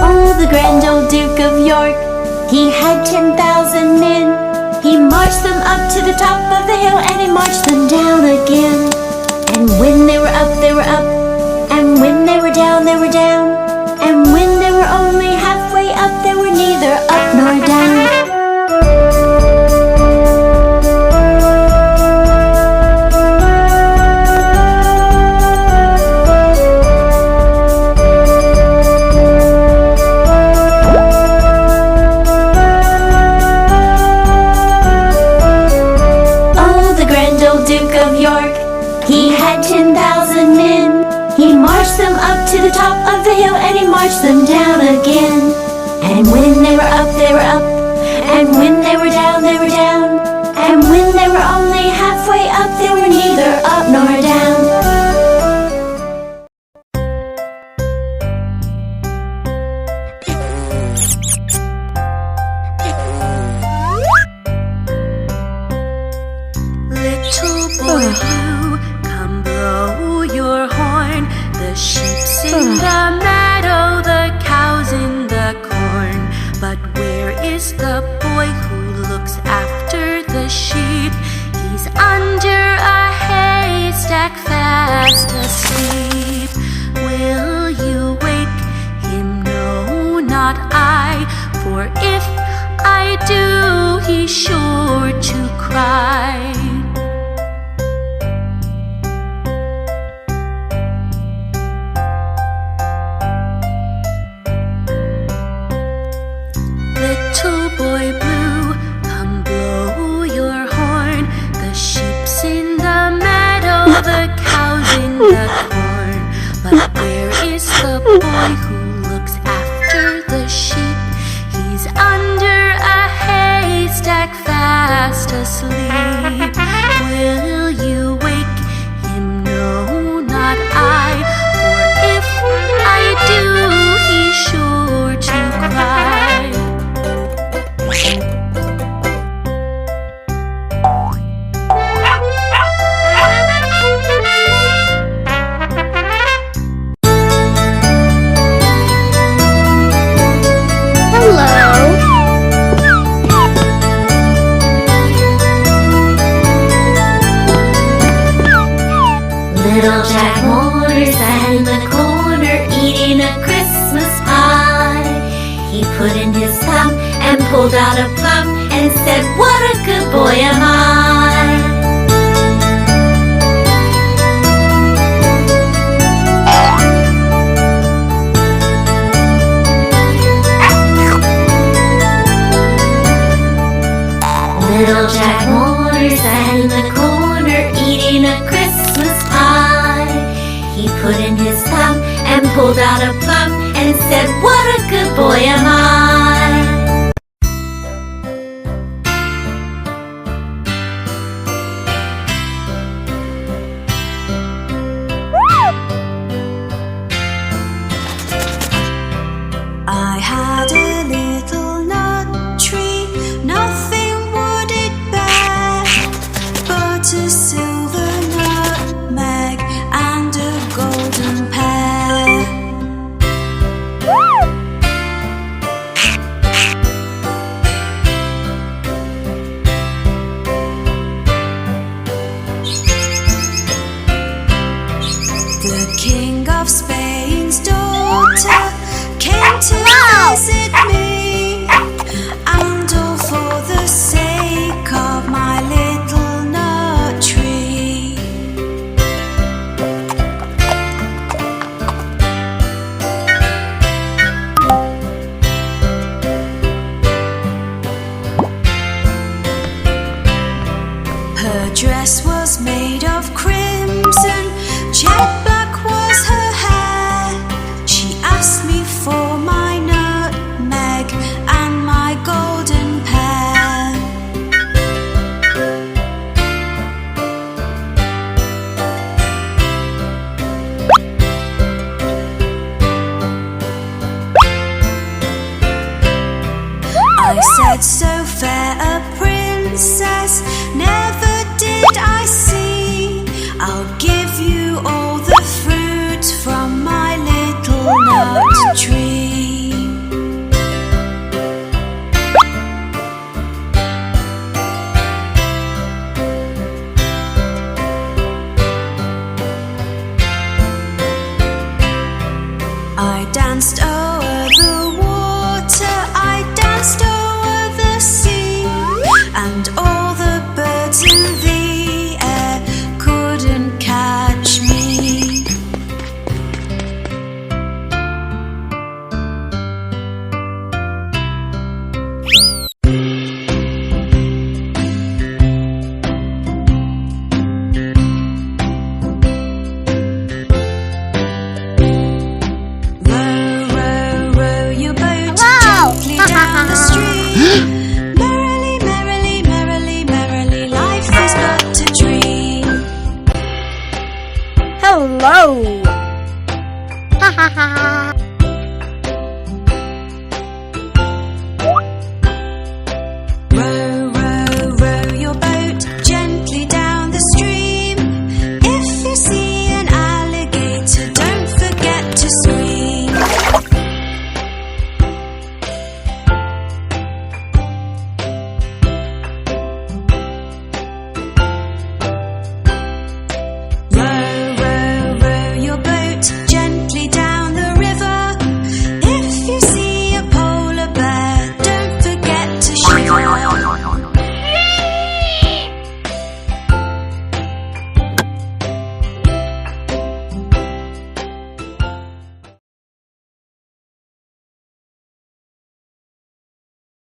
Oh, the grand old Duke of York, he had 10,000 men. He marched them up to the top of the hill, and he marched them down again. And when they were up, they were up, and when they were down, they were down. And when they were only halfway up, they were neither up nor down. He had 10,000 men. He marched them up to the top of the hill, and he marched them down again. And when they were up, they were up, and when they were down, they were down. And when they were only halfway up, they were neither up nor down. Little boy blue, come blow your horn. The sheep's in the meadow, the cow's in the corn. But where is the boy who looks after the sheep? He's under a haystack fast asleep. Will you wake him? No, not I. For if I do, he's sure to cry. Little boy blue, come blow your horn. The sheep's in the meadow, the cow's in the corn. But where is the boy who looks after the sheep? He's under a haystack fast asleep. Will you wake him? No, not I. For if I do, he's sure to cry. Little Jack Horner sat in the corner eating a Christmas pie. He put in his thumb and pulled out a plum and said, "What a good boy am I." Little Jack Horner sat in the corner eating a Christmas pie. He put in his thumb and pulled out a plum and said, "What a good boy am I." I had a little nut tree, nothing would it bear but a silver nutmeg and a golden pear. The King of Spain's daughter came to visit me, and all for the sake of my little nut tree. Her dress was made of crimson, jet black was her hair. She asked Merrily, merrily, merrily, merrily, life is but a dream. Hello! Ha ha ha!